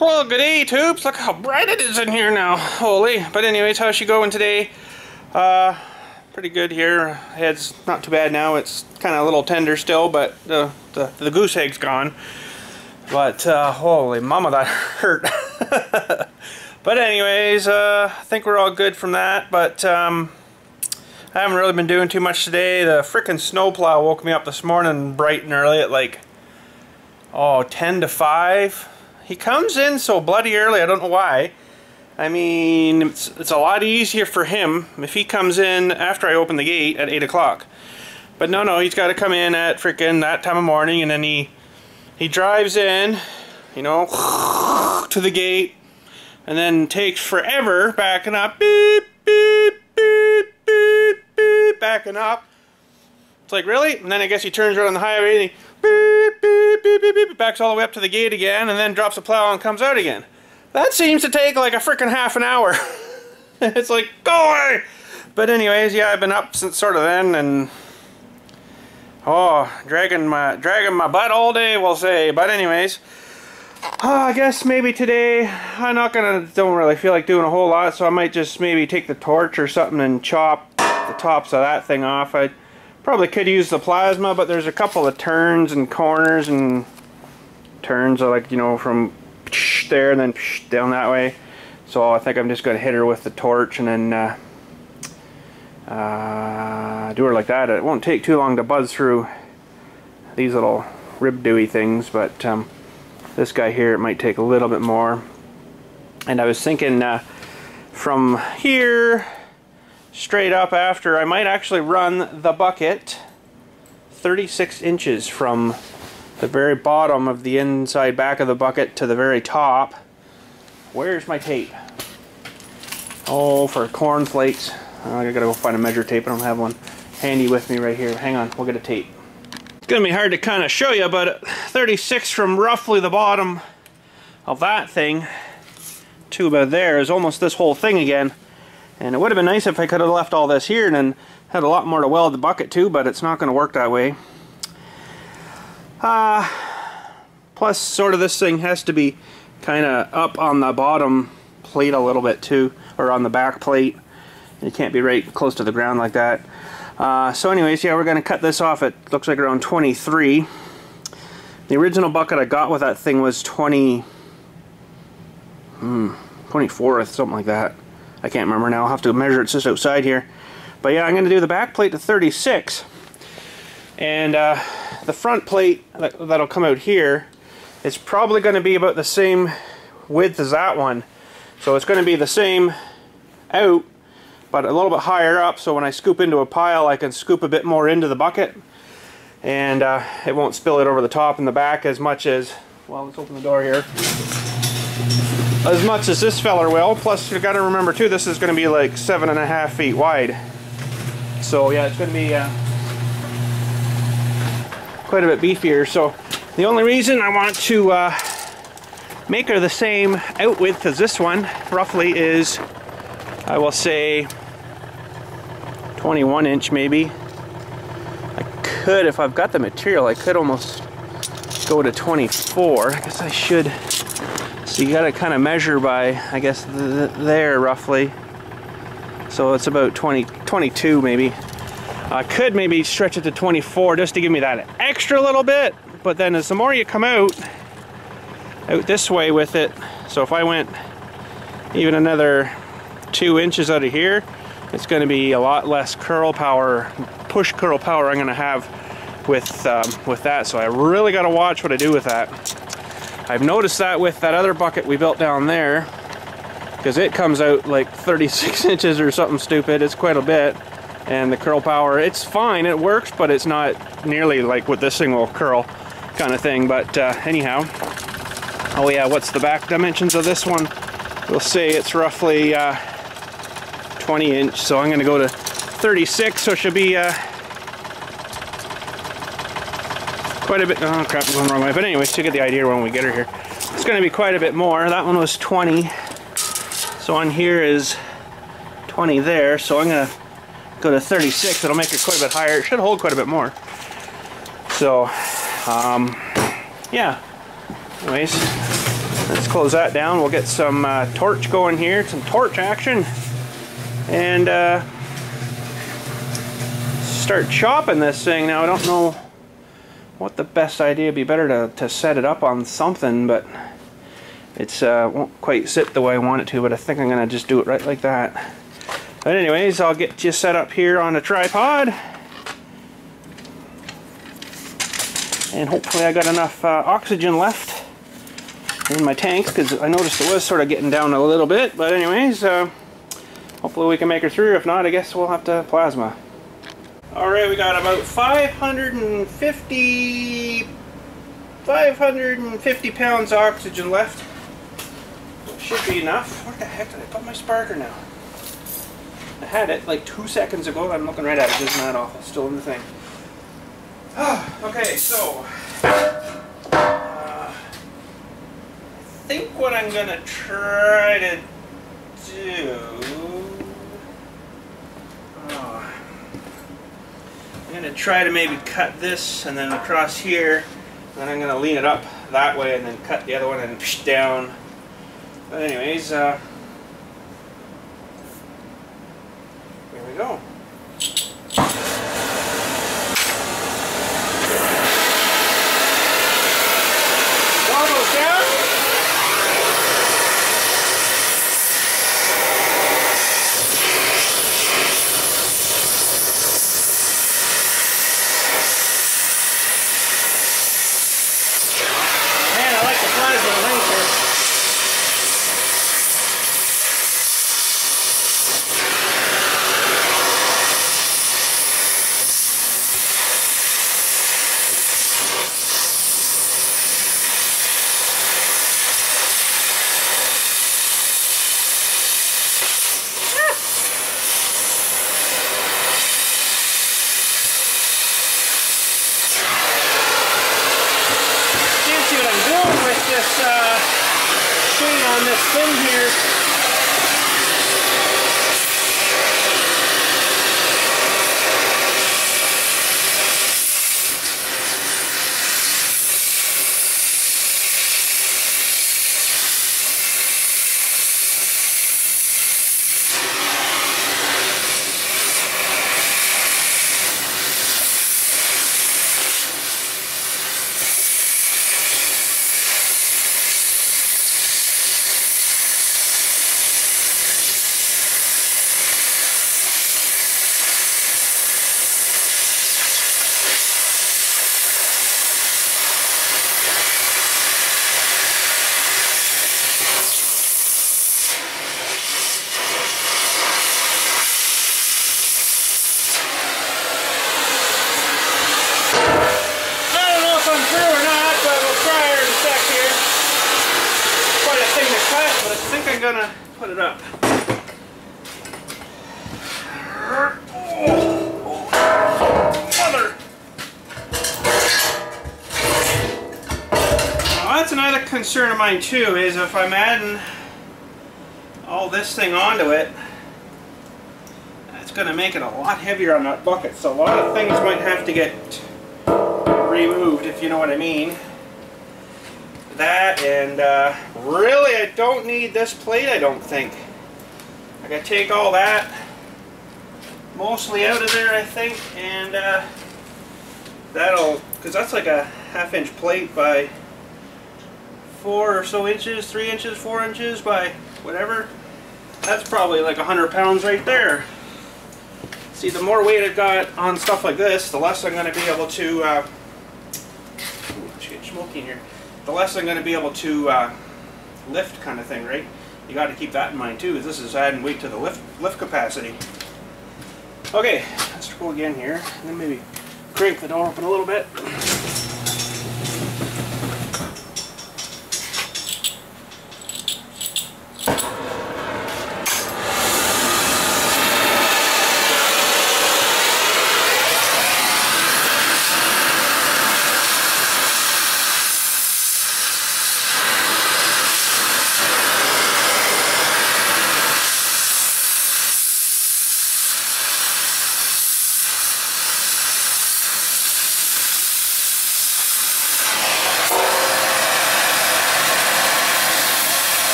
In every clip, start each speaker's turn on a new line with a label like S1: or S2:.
S1: Well, good day, tubes. Look how bright it is in here now. Holy. But anyways, how's she going today? Pretty good here. Head's not too bad now. It's kind of a little tender still, but the goose egg's gone. But holy mama, that hurt. But anyways, I think we're all good from that. But I haven't really been doing too much today. The frickin' snowplow woke me up this morning bright and early at like 10 to 5. He comes in so bloody early, I don't know why. I mean, it's a lot easier for him if he comes in after I open the gate at 8 o'clock. But no, he's got to come in at frickin' that time of morning, and then he drives in, you know, to the gate, and then takes forever backing up, beep, beep, beep, beep, beep, backing up. It's like, really? And then I guess he turns around on the highway and he beep, beep, beep, beep, beep, backs all the way up to the gate again, and then drops the plow and comes out again. That seems to take like a frickin' half an hour. It's like, go away! But anyways, yeah, I've been up since sort of then, and dragging my butt all day, we'll say. But anyways, I guess maybe today don't really feel like doing a whole lot, so I might just maybe take the torch or something and chop the tops of that thing off. I probably could use the plasma, but there's a couple of turns and corners and turns, like, you know, from there and then down that way. So I think I'm just going to hit her with the torch and then do her like that. It won't take too long to buzz through these little rib dewy things, but this guy here, it might take a little bit more. And I was thinking from here straight up after, I might actually run the bucket 36 inches from the very bottom of the inside back of the bucket to the very top. Where's my tape? Oh, for corn flakes. I gotta go find a measure tape. I don't have one handy with me right here. Hang on, we'll get a tape. It's gonna be hard to kind of show you, but 36 from roughly the bottom of that thing to about there is almost this whole thing again. And it would have been nice if I could have left all this here and then had a lot more to weld the bucket to, but it's not going to work that way. Plus, sort of this thing has to be kind of up on the bottom plate a little bit too, or on the back plate. It can't be right close to the ground like that. So anyways, yeah, we're going to cut this off at, looks like around 23. The original bucket I got with that thing was 24th, something like that. I can't remember now. I'll have to measure it just outside here. But yeah, I'm going to do the back plate to 36. And the front plate that'll come out here is probably going to be about the same width as that one. So it's going to be the same out, but a little bit higher up, so when I scoop into a pile I can scoop a bit more into the bucket. And it won't spill it over the top and the back as much as, well, let's open the door here, as much as this feller will. Plus, you've got to remember too, this is going to be like 7.5 feet wide. So yeah, it's going to be quite a bit beefier. So the only reason I want to make her the same out width as this one, roughly, is, I will say, 21 inch maybe. I could, if I've got the material, I could almost go to 24. I guess I should. So you got to kind of measure by, I guess, there roughly. So it's about 22 maybe. I could maybe stretch it to 24 just to give me that extra little bit. But then as the more you come out this way with it, so if I went even another 2 inches out of here, it's going to be a lot less curl power, push curl power I'm going to have with that. So I really got to watch what I do with that. I've noticed that with that other bucket we built down there, because it comes out like 36 inches or something stupid. It's quite a bit, and the curl power, it's fine, it works, but it's not nearly like what this thing will curl kind of thing. But anyhow, oh yeah, what's the back dimensions of this one? We'll say it's roughly 20 inch, so I'm going to go to 36, so it should be quite a bit. Oh crap, I'm going the wrong way. But anyways, you get the idea when we get her here. It's going to be quite a bit more. That one was 20. So on here is 20 there. So I'm going to go to 36. It'll make it quite a bit higher. It should hold quite a bit more. So, yeah. Anyways, let's close that down. We'll get some torch going here, some torch action, and start chopping this thing. Now I don't know what the best idea would be. Better to set it up on something, but it's won't quite sit the way I want it to, but I think I'm gonna just do it right like that. But anyways, I'll get you set up here on a tripod, and hopefully I got enough oxygen left in my tank, because I noticed it was sort of getting down a little bit. But anyways, hopefully we can make her through. If not, I guess we'll have to plasma. Alright, we got about 550 pounds of oxygen left. Should be enough. Where the heck did I put my sparker now? I had it like 2 seconds ago. I'm looking right at it. It isn't that awful. It's still in the thing. Okay, so I think what I'm gonna try to do. I'm gonna try to maybe cut this and then across here, and then I'm gonna lean it up that way and then cut the other one and down. But anyways, here we go. Almost down. Man, I like the plasma length here. On this thing here. I'm gonna put it up. Mother! Now that's another concern of mine too, is if I'm adding all this thing onto it, it's gonna make it a lot heavier on that bucket. So a lot of things might have to get removed, if you know what I mean. That, and really I don't need this plate, I don't think. I gotta take all that mostly out of there, I think, and that'll, because that's like a 1/2 inch plate by 4 or so inches, 3 inches, 4 inches by whatever. That's probably like 100 pounds right there. See, the more weight I've got on stuff like this, the less I'm going to be able to it's getting smoky in here. The less I'm going to be able to lift, kind of thing, right? You got to keep that in mind too, because this is adding weight to the lift capacity. Okay, let's go again here, and then maybe crank the door open a little bit.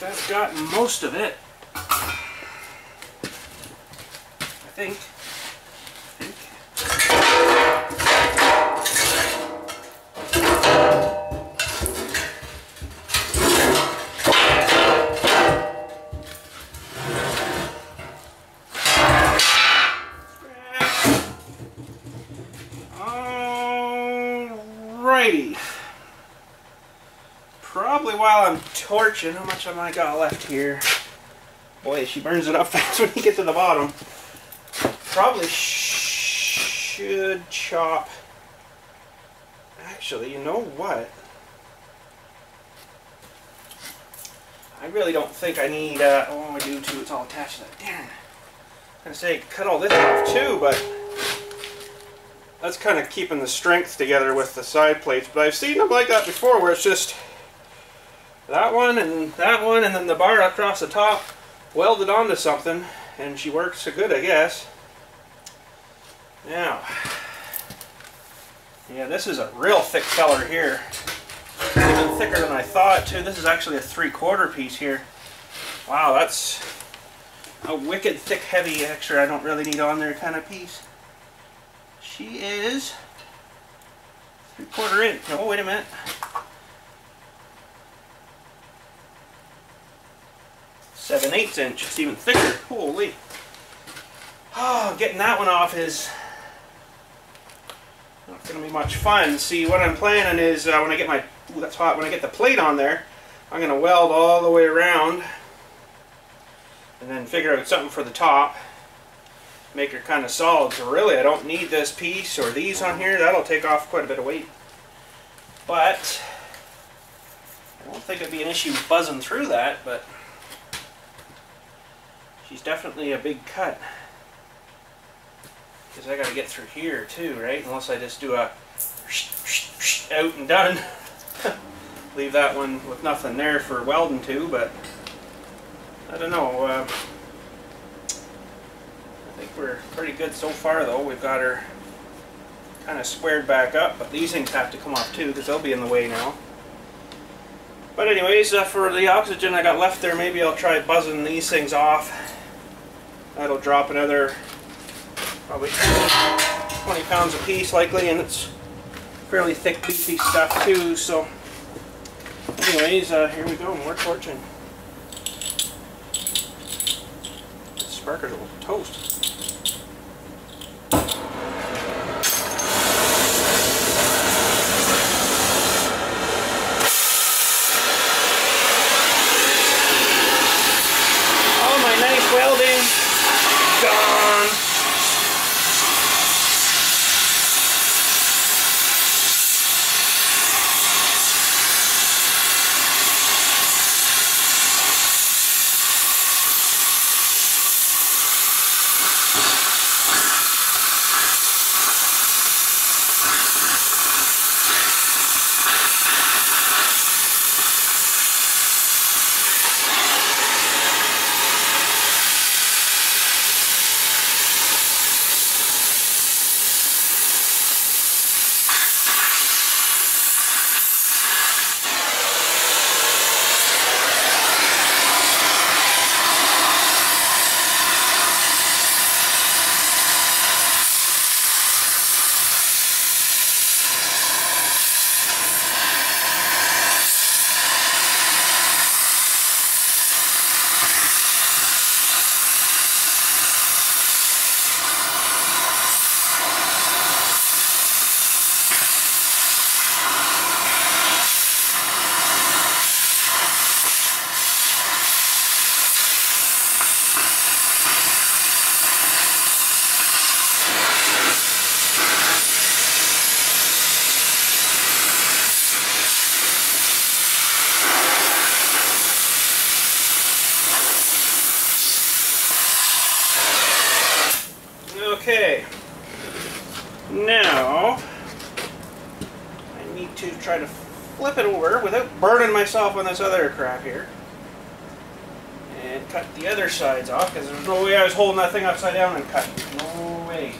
S1: that's got most of it. I think. Alrighty. Probably while I'm torching, how much have I got left here? Boy, she burns it up fast when you get to the bottom. Probably should chop. Actually, you know what? I really don't think I need, oh I do too, it's all attached to that. Darn. I was going to say, cut all this off too, but that's kind of keeping the strength together with the side plates. But I've seen them like that before, where it's just that one, and then the bar across the top welded onto something, and she works so good, I guess. Now, yeah, this is a real thick feller here. Even thicker than I thought, too. This is actually a 3/4 piece here. Wow, that's a wicked thick, heavy, extra I don't really need on there kind of piece. She is 3/4 inch. Oh, wait a minute. 7/8 inch. It's even thicker. Holy. Oh, getting that one off is not going to be much fun. See, what I'm planning is when I get my, ooh, that's hot, when I get the plate on there, I'm going to weld all the way around and then figure out something for the top. Make her kind of solid. So really, I don't need this piece or these on here. That'll take off quite a bit of weight. But I don't think it'd be an issue buzzing through that, but she's definitely a big cut. Because I got to get through here too, right? Unless I just do a out and done. Leave that one with nothing there for welding to, but I don't know. I think we're pretty good so far though. We've got her kind of squared back up, but these things have to come off too because they'll be in the way now. But anyways, for the oxygen I got left there, maybe I'll try buzzing these things off. That'll drop another probably 20 pounds a piece likely, and it's fairly thick, beefy stuff too. So anyways, here we go, more torching. This sparker's a little toast. All my nice welding gone. Okay, now I need to try to flip it over without burning myself on this other crap here and cut the other sides off, because there's no way I was holding that thing upside down and cut. No way.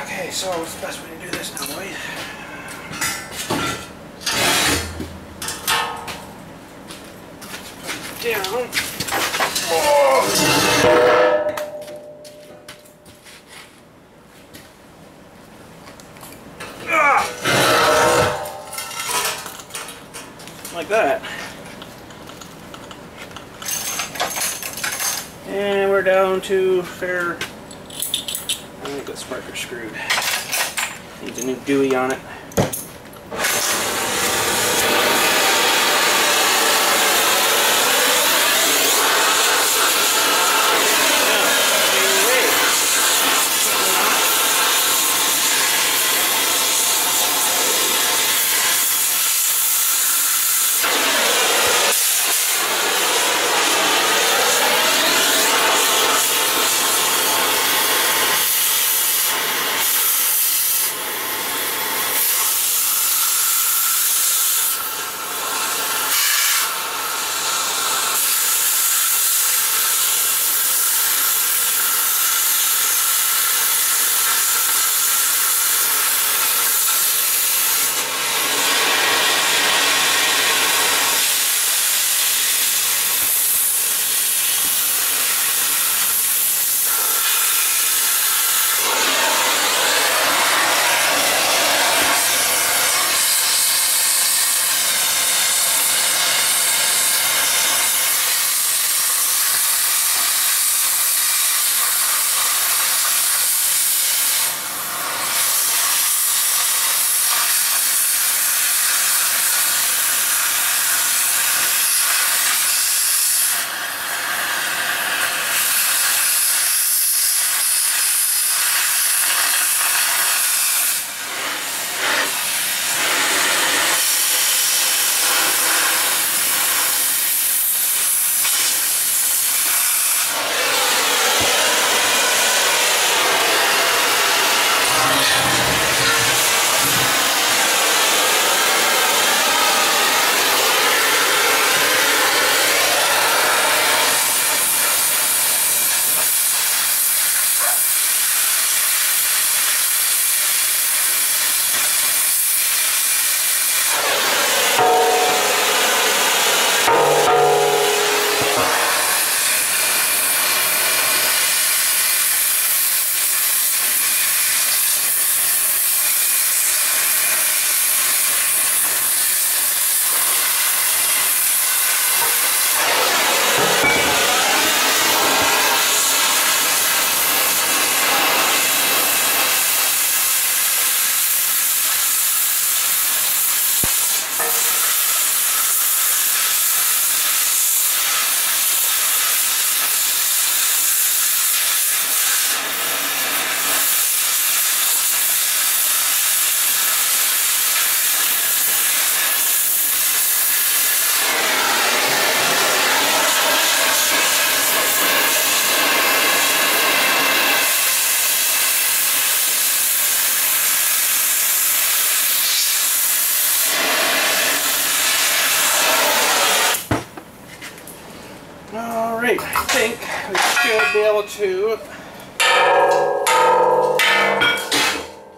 S1: Okay, so what's the best way to do this now, boys? down. Oh. Like that. And we're down to fair. I think this marker's screwed. Needs a new Dooin on it. Alright, I think we should be able to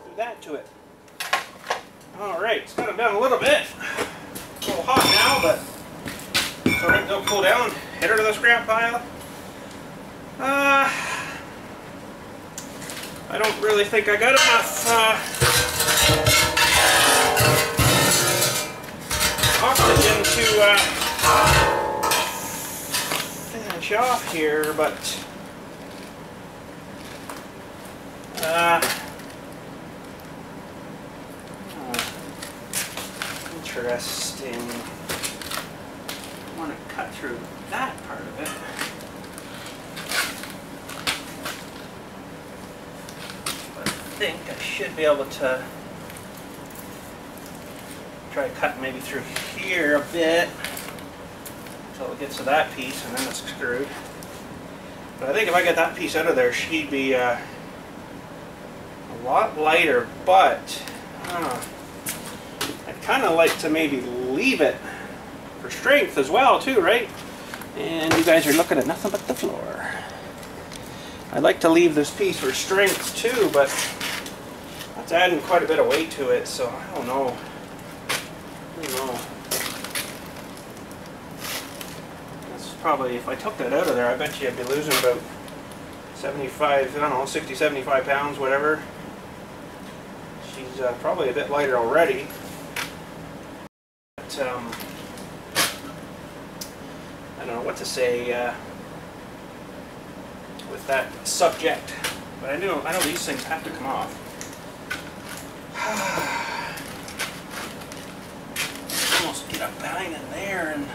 S1: do that to it. Alright, it's got it down a little bit. A little hot now, but so it'll cool down. Head her to the scrap pile. I don't really think I got enough oxygen to finish off here, but interesting. I want to cut through that part of it. But I think I should be able to try to cut maybe through here a bit until it gets to that piece, and then it's screwed. But I think if I get that piece out of there, she'd be a lot lighter, but I'd kind of like to maybe leave it for strength as well too, right? And you guys are looking at nothing but the floor. I'd like to leave this piece for strength too, but that's adding quite a bit of weight to it, so I don't know. Let's probably, if I took that out of there, I bet you I'd be losing about 75, I don't know, 60, 75 pounds, whatever. She's probably a bit lighter already. But, I don't know what to say with that subject. But I know these things have to come off. Almost get up behind in there and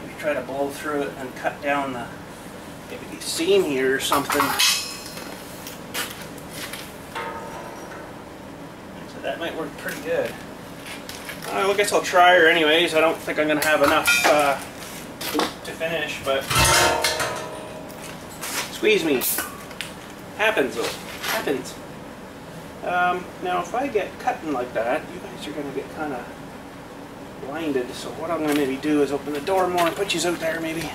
S1: maybe try to blow through it and cut down the maybe the seam here or something. So that might work pretty good. I guess I'll try her anyways. I don't think I'm going to have enough to finish, but squeeze me. Happens though. Happens. Now if I get cutting like that, you guys are going to get kind of blinded. So what I'm going to maybe do is open the door more and put you out there maybe.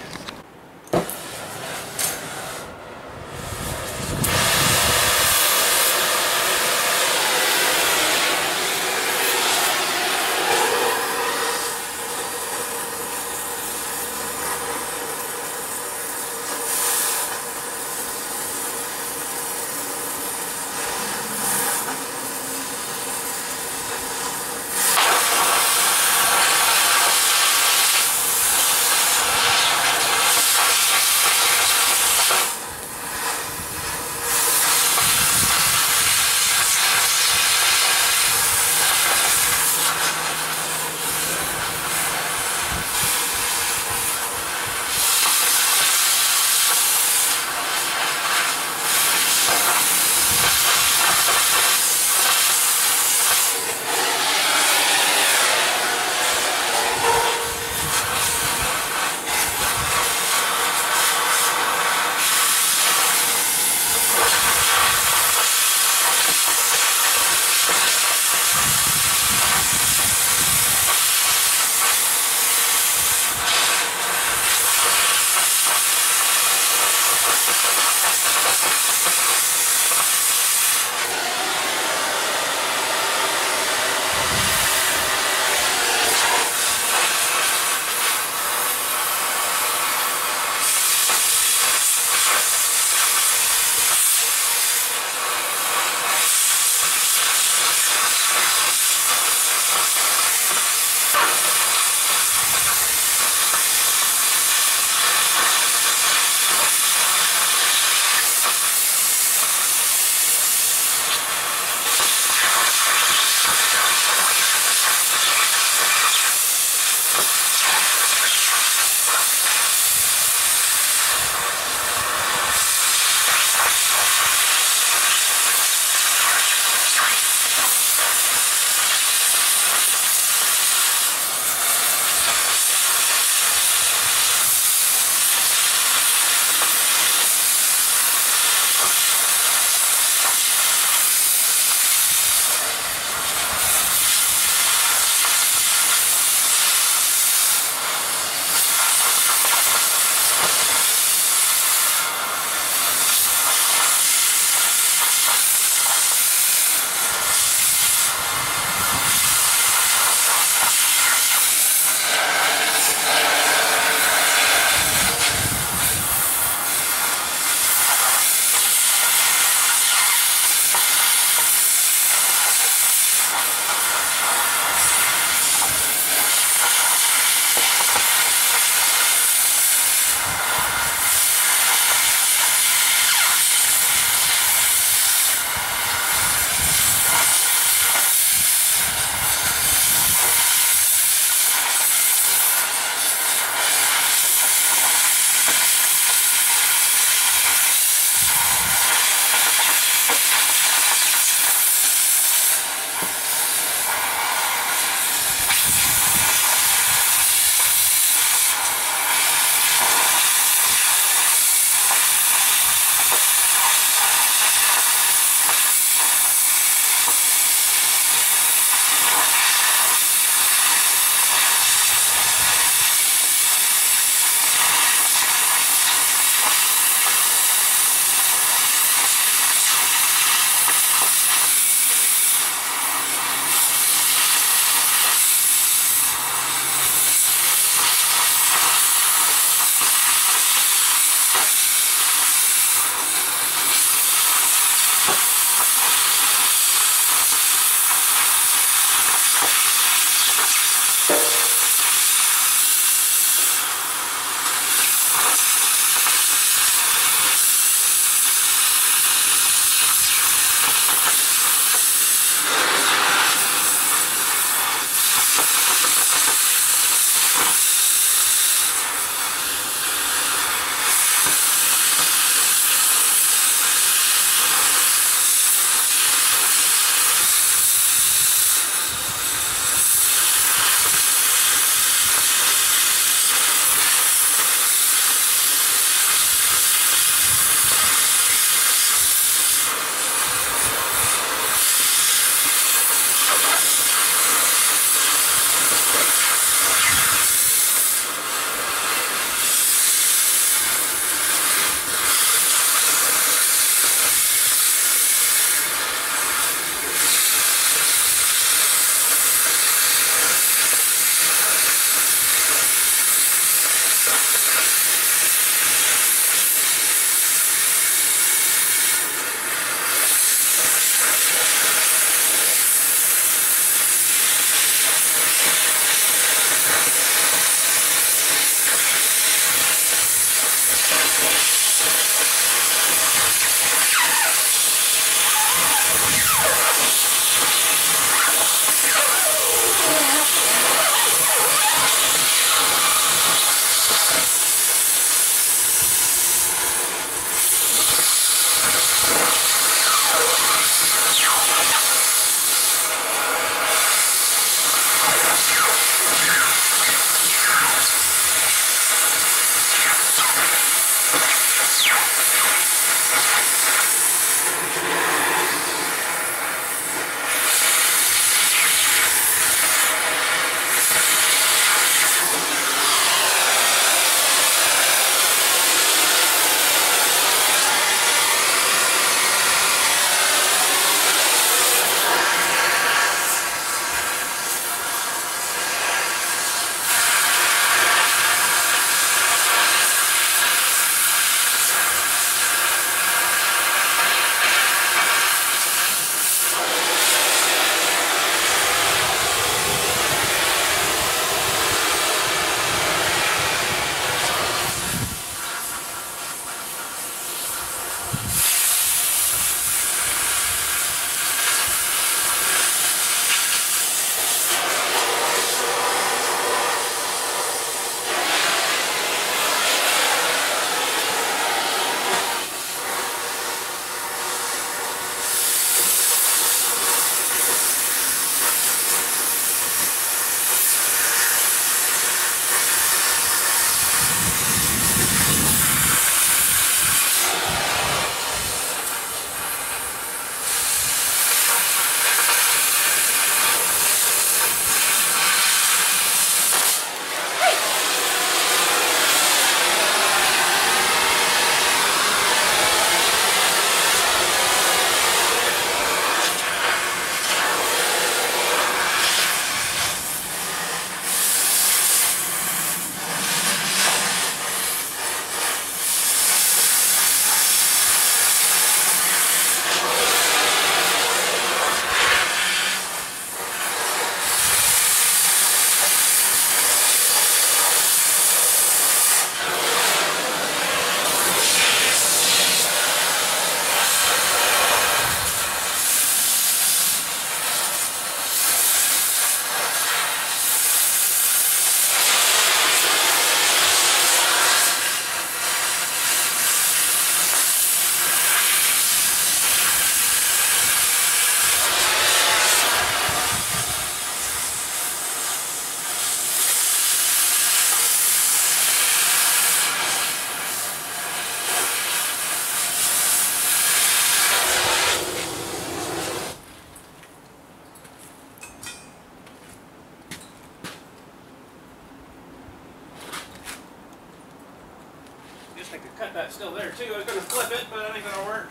S1: I could cut that still there too. I was going to flip it, but I think that'll work.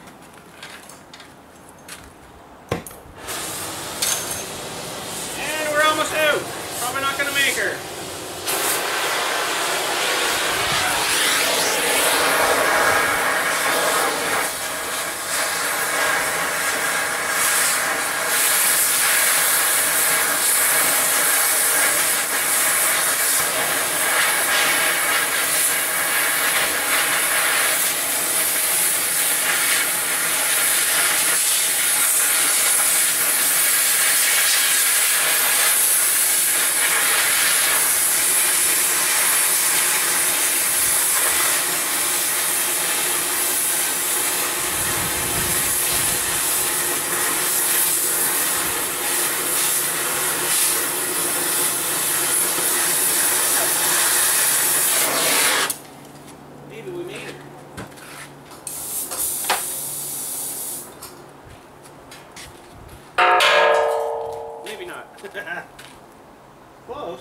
S1: And we're almost out. Probably not going to make her. Maybe not. Close.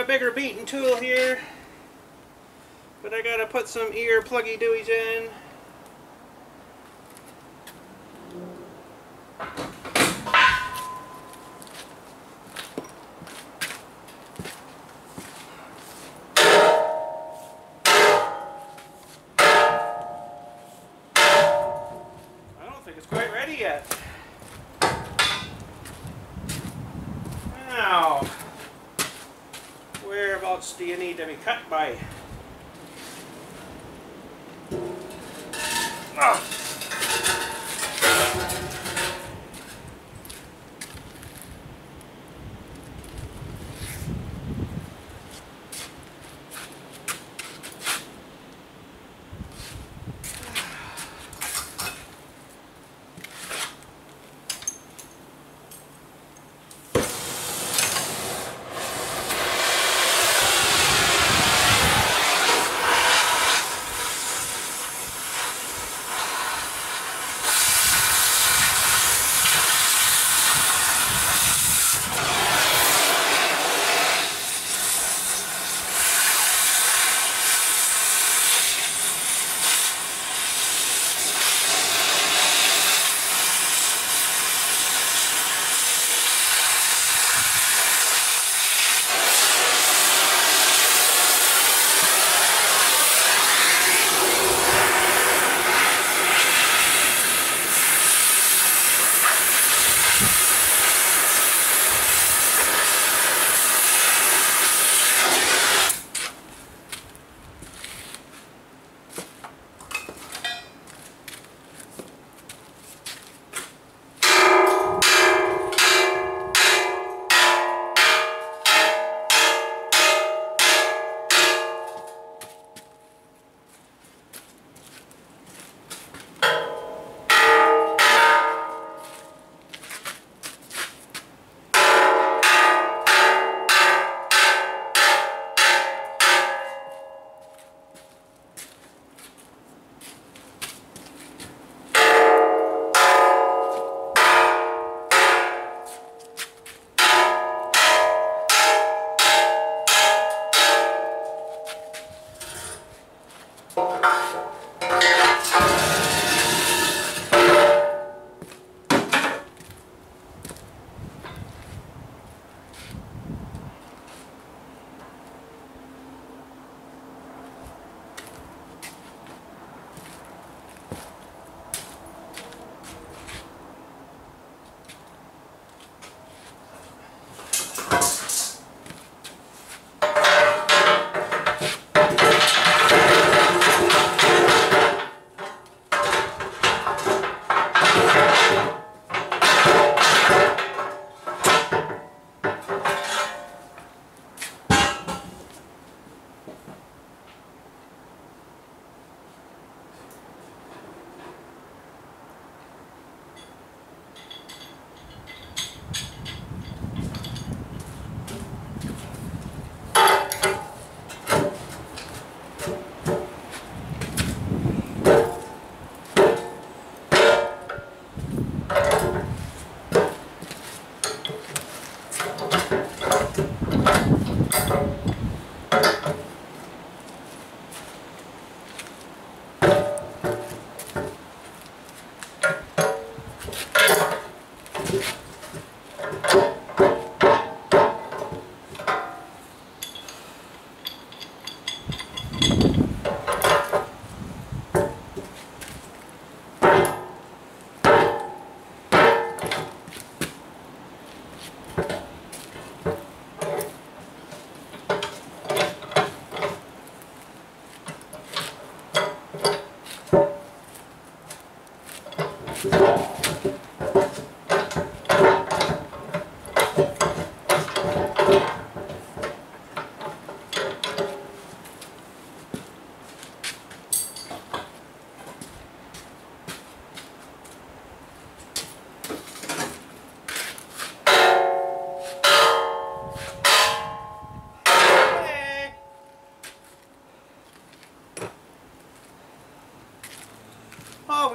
S1: Bigger beating tool here, but I gotta put some ear pluggy dooies in. I don't think it's quite ready yet. Now, whereabouts do you need to be cut by? Oh.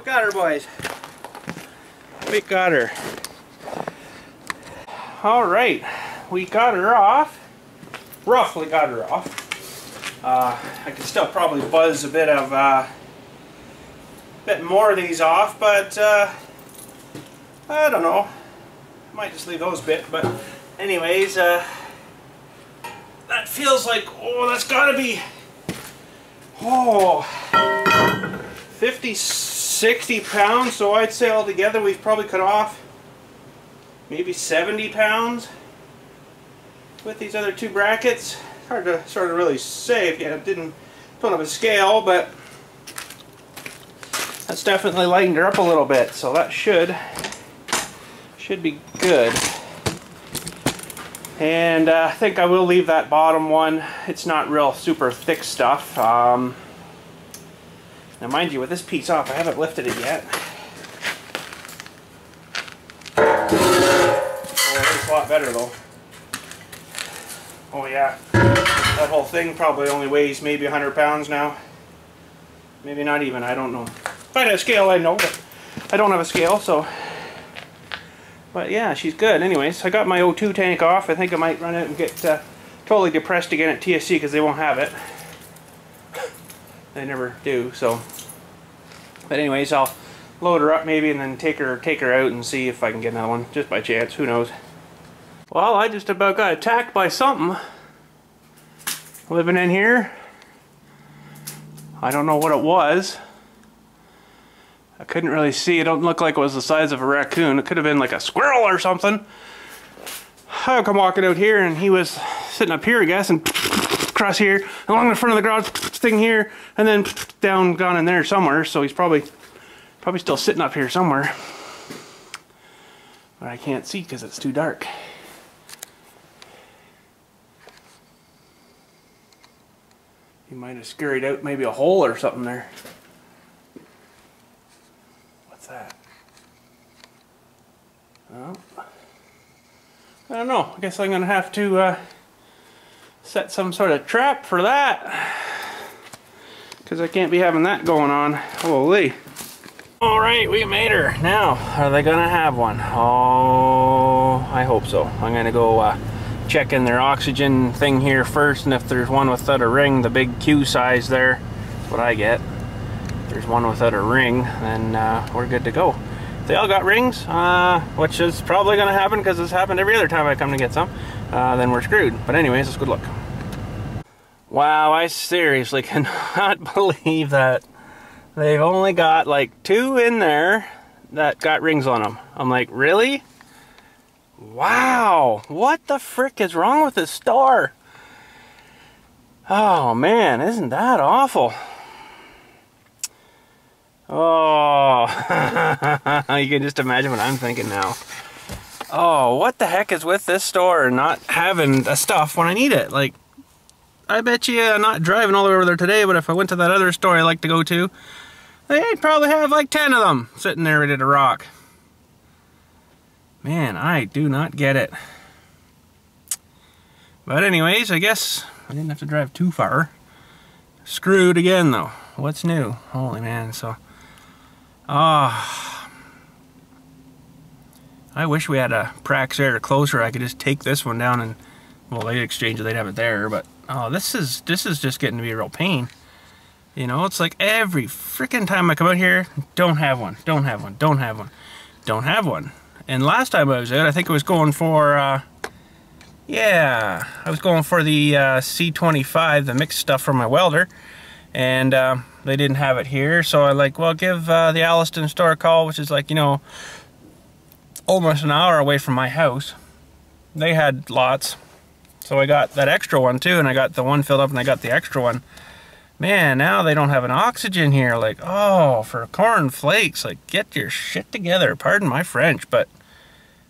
S1: got her, boys. We got her. Alright, we got her off. Roughly got her off. I could still probably buzz a bit more of these off, but I don't know. Might just leave those bit, but anyways, that feels like, oh, that's gotta be, 50, 60 pounds, so I'd say altogether we've probably cut off maybe 70 pounds with these other two brackets. Hard to sort of really say if you don't have a scale, but that's definitely lightened her up a little bit, so that should be good. And I think I will leave that bottom one. It's not real super thick stuff. Now mind you, with this piece off, I haven't lifted it yet. Oh, it's a lot better though. Oh yeah, that whole thing probably only weighs maybe 100 pounds now. Maybe not even, I don't know. If I had a scale, I'd know, but I don't have a scale, so. But yeah, she's good. Anyways, I got my O2 tank off. I think I might run out and get totally depressed again at TSC because they won't have it. They never do, so. But anyways, I'll load her up maybe and then take her out and see if I can get another one, just by chance. Who knows? Well, I just about got attacked by something living in here. I don't know what it was. I couldn't really see. It don't look like it was the size of a raccoon. It could have been like a squirrel or something. I come walking out here and he was sitting up here, I guess, and across here, along the front of the garage thing here, and then down, gone in there somewhere. So he's probably still sitting up here somewhere. But I can't see because it's too dark. He might have scurried out maybe a hole or something there. What's that? Oh. I don't know. I guess I'm going to have to set some sort of trap for that. Because I can't be having that going on. Holy. Alright, we made her. Now, are they going to have one? Oh, I hope so. I'm going to go check in their oxygen thing here first, and if there's one without a ring, the big Q size there, that's what I get. If there's one without a ring, then we're good to go. If they all got rings, which is probably going to happen because it's happened every other time I come to get some, then we're screwed. But anyways, let's go look. Wow, I seriously cannot believe that they've only got like 2 in there that got rings on them. I'm like, really? Wow, what the frick is wrong with this store? Oh man, isn't that awful? Oh, you can just imagine what I'm thinking now. Oh, what the heck is with this store not having the stuff when I need it? Like, I bet you I'm not driving all the way over there today, but if I went to that other store I like to go to, they'd probably have like 10 of them sitting there ready to rock. Man, I do not get it. But anyways, I guess I didn't have to drive too far. Screwed again though. What's new? Holy man, so. I wish we had a Praxair closer. I could just take this one down and, well, they'd exchange it, they'd have it there, but oh, this is just getting to be a real pain. You know, it's like every freaking time I come out here, don't have one, don't have one, don't have one, don't have one. And last time I was out, I think I was going for, yeah, I was going for the C25, the mixed stuff from my welder. And they didn't have it here, so I like, well, give the Alliston store a call, which is like, you know, almost an hour away from my house. They had lots. So I got that extra one too, and I got the one filled up and I got the extra one. Man, now they don't have an oxygen here. Like, oh, for corn flakes, like, get your shit together. Pardon my French, but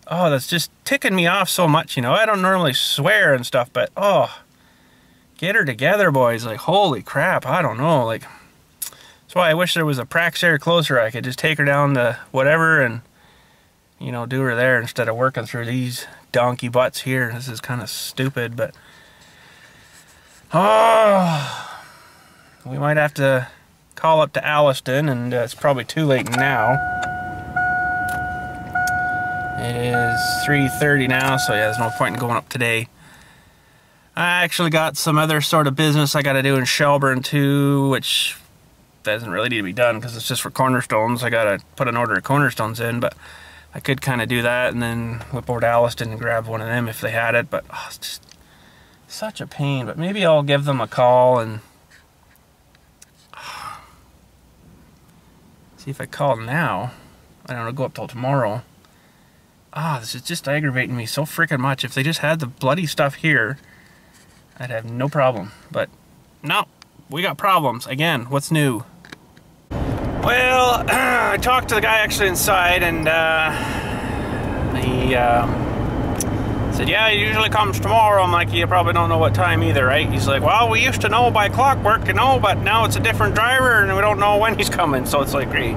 S1: oh, that's just ticking me off so much, you know. I don't normally swear and stuff, but oh, get her together, boys. Like, holy crap, I don't know. Like, that's why I wish there was a Praxair closer. I could just take her down to whatever and, you know, do her there instead of working through these donkey butts here. This is kind of stupid, but oh, we might have to call up to Alliston, and it's probably too late now. It is 3:30 now, so yeah, there's no point in going up today. I actually got some other sort of business I got to do in Shelburne too, which doesn't really need to be done because it's just for cornerstones. I got to put an order of cornerstones in, but I could kind of do that and then whip over to Alliston and grab one of them if they had it, but oh, it's just such a pain. But maybe I'll give them a call and see if I call now. I don't know, go up till tomorrow. This is just aggravating me so freaking much. If they just had the bloody stuff here, I'd have no problem. But no, we got problems. Again, what's new? Well, I talked to the guy actually inside, and he said, yeah, he usually comes tomorrow. I'm like, you probably don't know what time either, right? He's like, well, we used to know by clockwork, you know, but now it's a different driver, and we don't know when he's coming, so it's like, great.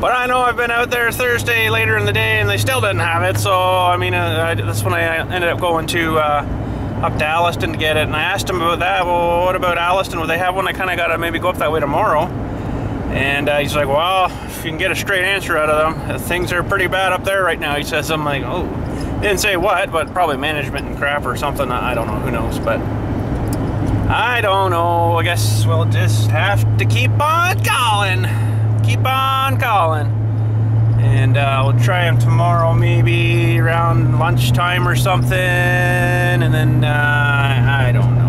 S1: But I know I've been out there Thursday later in the day, and they still didn't have it, so, I mean, that's when I ended up going to up to Alliston to get it, and I asked him about that. Well, what about Alliston? Will they have one? I kind of got to maybe go up that way tomorrow. And he's like, well, if you can get a straight answer out of them, things are pretty bad up there right now. He says, I'm like, oh, didn't say what, but probably management and crap or something. I don't know, who knows, but I don't know. I guess we'll just have to keep on calling. Keep on calling. And we'll try them tomorrow, maybe around lunchtime or something. And then, I don't know.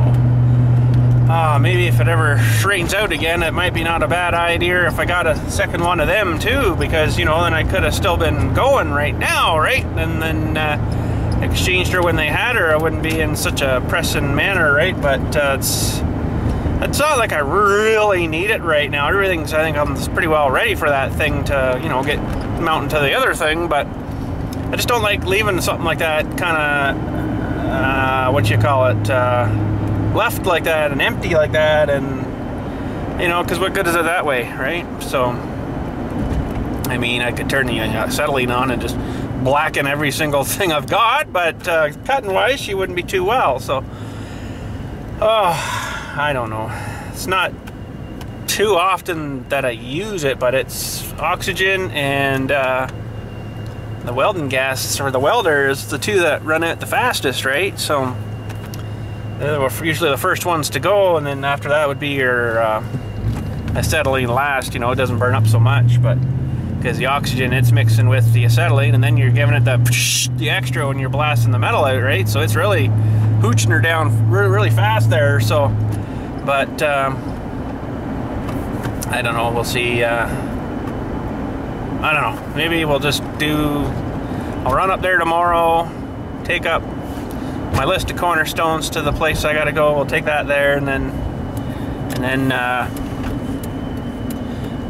S1: Maybe if it ever straightens out again, it might be not a bad idea if I got a second one of them too, because, you know, then I could have still been going right now, right? And then exchanged her when they had her. I wouldn't be in such a pressing manner, right? But it's not like I really need it right now. Everything's, I think I'm pretty well ready for that thing to, you know, get mounting to the other thing, but I just don't like leaving something like that kind of, what you call it, left like that and empty like that, and, you know, because what good is it that way, right? So, I mean, I could turn the acetylene on and just blacken every single thing I've got, but cutting wise, she wouldn't be too well, so, I don't know. It's not too often that I use it, but it's oxygen and the welding gas, or the welder, is the two that run it the fastest, right? So they're usually the first ones to go, and then after that would be your acetylene last. You know, it doesn't burn up so much, but because the oxygen, it's mixing with the acetylene, and then you're giving it the extra when you're blasting the metal out, right? So it's really hooching her down really fast there. So, but I don't know, we'll see. I don't know, maybe we'll just I'll run up there tomorrow, take up my list of cornerstones to the place I gotta go. We'll take that there, and then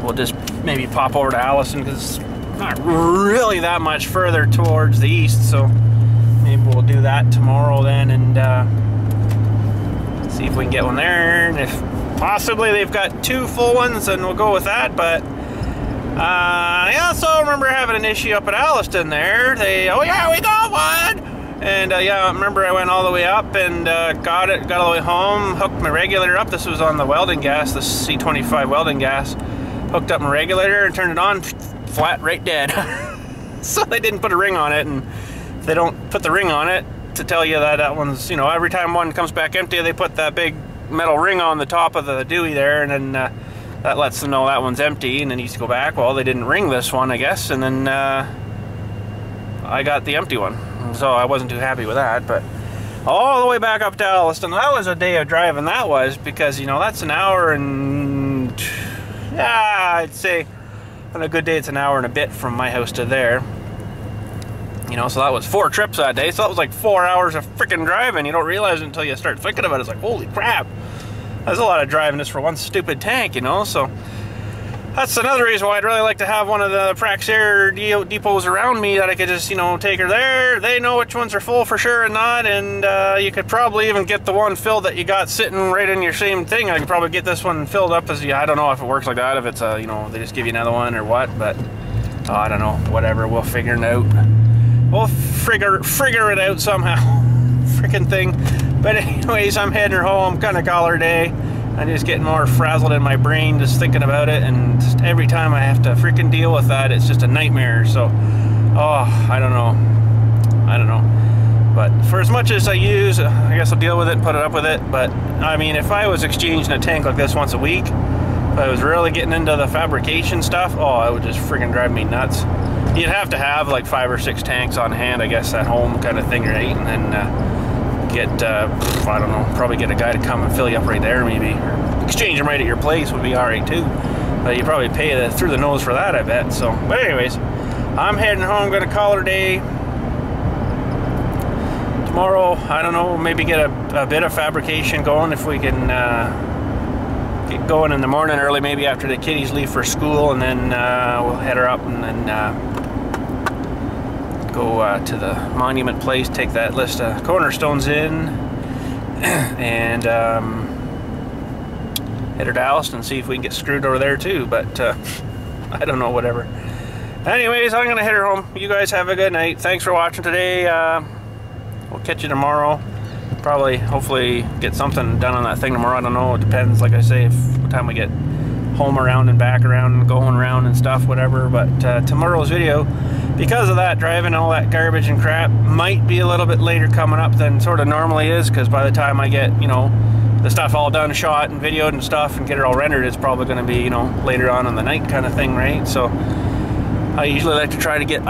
S1: we'll just maybe pop over to Alliston, because it's not really that much further towards the east, so maybe we'll do that tomorrow then, and see if we can get one there. And if possibly they've got two full ones, then we'll go with that. But I also remember having an issue up at Alliston there. Oh yeah, we got one! And yeah, I remember I went all the way up and got all the way home, hooked my regulator up. This was on the welding gas, the C25 welding gas. Hooked up my regulator and turned it on, flat, right dead. So they didn't put a ring on it, and if they don't put the ring on it to tell you that one's, you know, every time one comes back empty, they put that big metal ring on the top of the Dooin there, and then that lets them know that one's empty, and then needs to go back. Well, they didn't ring this one, I guess, and then I got the empty one. So I wasn't too happy with that, but all the way back up to Alliston, that was a day of driving, that was, because, you know, that's an hour and, yeah, I'd say on a good day it's an hour and a bit from my house to there. You know, so that was 4 trips that day, so that was like 4 hours of freaking driving. You don't realize it until you start thinking about it. It's like, holy crap, that's a lot of driving just for one stupid tank, you know. So that's another reason why I'd really like to have one of the Praxair depots around me, that I could just, you know, take her there. They know which ones are full for sure and not, and you could probably even get the one filled that you got sitting right in your same thing. I could probably get this one filled up as, I don't know if it works like that, if it's you know, they just give you another one or what, but I don't know, whatever, we'll figure it out. We'll figure it out somehow. Freaking thing. But anyways, I'm heading her home, kind of call her day. I'm just getting more frazzled in my brain just thinking about it, and just every time I have to freaking deal with that, it's just a nightmare. So, oh, I don't know. But for as much as I use, I guess I'll deal with it and put it up with it. But I mean, if I was exchanging a tank like this once a week, if I was really getting into the fabrication stuff, oh, it would just freaking drive me nuts. You'd have to have like 5 or 6 tanks on hand, I guess, at home kind of thing, right? And then get, I don't know, probably get a guy to come and fill you up right there, maybe. Or exchange them right at your place would be alright too. But you probably pay through the nose for that, I bet. So, but anyways, I'm heading home. I'm gonna call it a day. Tomorrow, I don't know, maybe get a bit of fabrication going if we can get going in the morning early, maybe after the kiddies leave for school, and then we'll head her up and then go to the monument place, take that list of cornerstones in, and head her to Alliston and see if we can get screwed over there too, but I don't know, whatever. Anyways, I'm gonna head her home. You guys have a good night. Thanks for watching today. We'll catch you tomorrow. Probably, hopefully, get something done on that thing tomorrow. I don't know. It depends, like I say, what time we get home around and back around and going around and stuff, whatever. But tomorrow's video, because of that, driving all that garbage and crap, might be a little bit later coming up than sort of normally is, because by the time I get, you know, the stuff all done, shot and videoed and stuff, and get it all rendered, it's probably going to be, you know, later on in the night kind of thing, right? So I usually like to try to get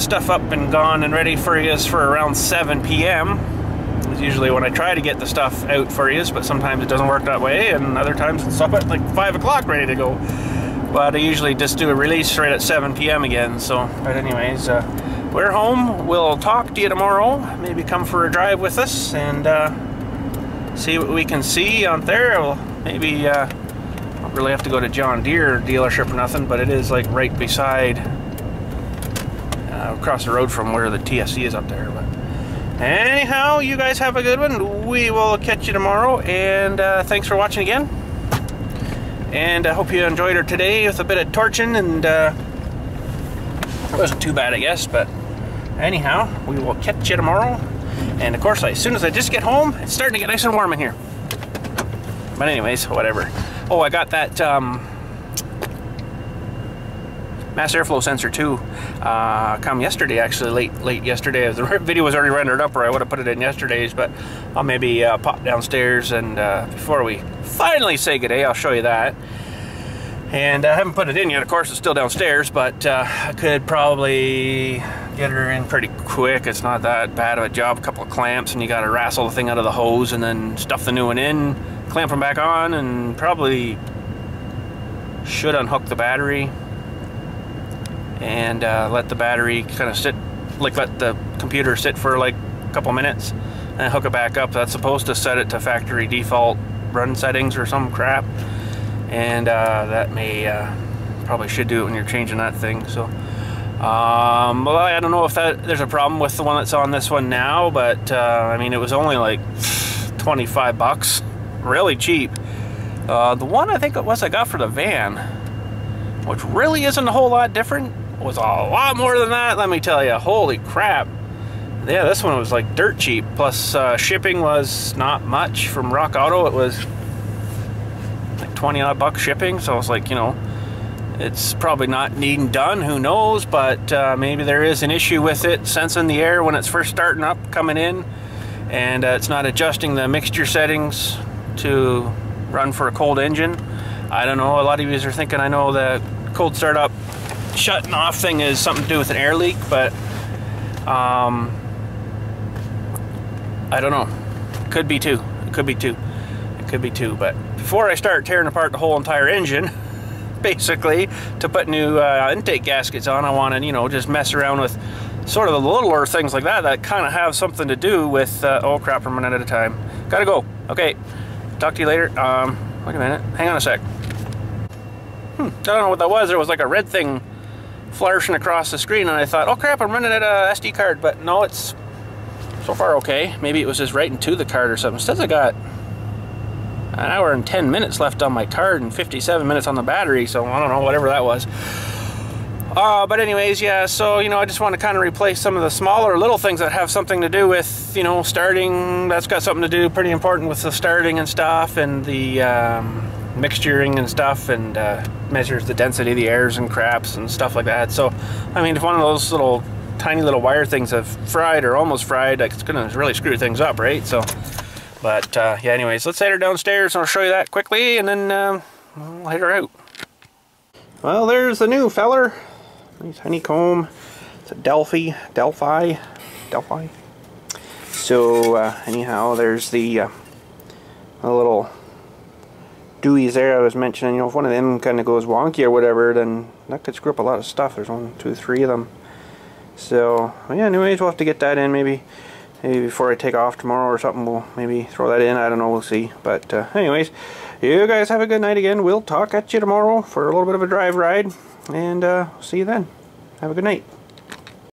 S1: stuff up and gone and ready for you for around 7 p.m. It's usually when I try to get the stuff out for you, but sometimes it doesn't work that way, and other times it's up at like 5 o'clock ready to go. But I usually just do a release right at 7 p.m. again. So, but anyways, we're home. We'll talk to you tomorrow. Maybe come for a drive with us and see what we can see out there. We'll maybe don't really have to go to John Deere dealership or nothing, but it is like right beside, across the road from where the TSC is up there. But anyhow, you guys have a good one. We will catch you tomorrow, and thanks for watching again. And I hope you enjoyed her today with a bit of torching, and it wasn't too bad, I guess. But anyhow, we will catch you tomorrow. And of course, as soon as I just get home, it's starting to get nice and warm in here. But anyways, whatever. Oh, I got that mass airflow sensor too. Come yesterday, actually, late yesterday. The video was already rendered up, or I would have put it in yesterday's. But I'll maybe pop downstairs, and before we finally say good day, I'll show you that. And I haven't put it in yet. Of course, it's still downstairs, but I could probably get her in pretty quick. It's not that bad of a job. A couple of clamps, and you got to wrestle the thing out of the hose, and then stuff the new one in, clamp them back on, and probably should unhook the battery and let the battery kind of sit, like let the computer sit for like a couple minutes, and hook it back up. That's supposed to set it to factory default run settings or some crap, and that may probably should do it when you're changing that thing. So well, I don't know if there's a problem with the one that's on this one now, but I mean, it was only like 25 bucks, really cheap. The one I think it was I got for the van, which really isn't a whole lot different, was a lot more than that, let me tell you. Holy crap. Yeah, this one was like dirt cheap, plus shipping was not much from Rock Auto. It was like 20 odd bucks shipping, so I was like, you know, it's probably not needing done, who knows, but maybe there is an issue with it sensing the air when it's first starting up, coming in, and it's not adjusting the mixture settings to run for a cold engine. I don't know, a lot of you are thinking, I know the cold startup shutting off thing is something to do with an air leak, but I don't know. Could be too. It could be too. It could be too. But before I start tearing apart the whole entire engine, basically, to put new intake gaskets on, I want to, you know, just mess around with sort of the littler things like that kind of have something to do with, oh crap, I'm running out of time. Gotta go. Okay. Talk to you later. Wait a minute. Hang on a sec. I don't know what that was. There was like a red thing flourishing across the screen, and I thought, oh crap, I'm running out of SD card, but no, it's so far okay. Maybe it was just right into the card or something. It says I got an hour and 10 minutes left on my card and 57 minutes on the battery, so I don't know, whatever that was. But anyways, yeah, so, you know, I just want to kind of replace some of the smaller little things that have something to do with, you know, starting. That's got something to do, pretty important, with the starting and stuff, and the mixturing and stuff, and measures the density of the airs and craps and stuff like that. So, I mean, if one of those little tiny little wire things have fried or almost fried, like, it's going to really screw things up, right? So, but yeah, anyways, let's head her downstairs and I'll show you that quickly, and then we'll head her out. Well, there's the new feller. Nice honeycomb. It's a Delphi. So anyhow, there's the little Dooies there I was mentioning. You know, if one of them kind of goes wonky or whatever, then that could screw up a lot of stuff. There's 1, 2, 3 of them. So yeah, anyways, we'll have to get that in maybe before I take off tomorrow or something. We'll maybe throw that in. I don't know. We'll see. But anyways, you guys have a good night again. We'll talk at you tomorrow for a little bit of a drive ride, and see you then. Have a good night.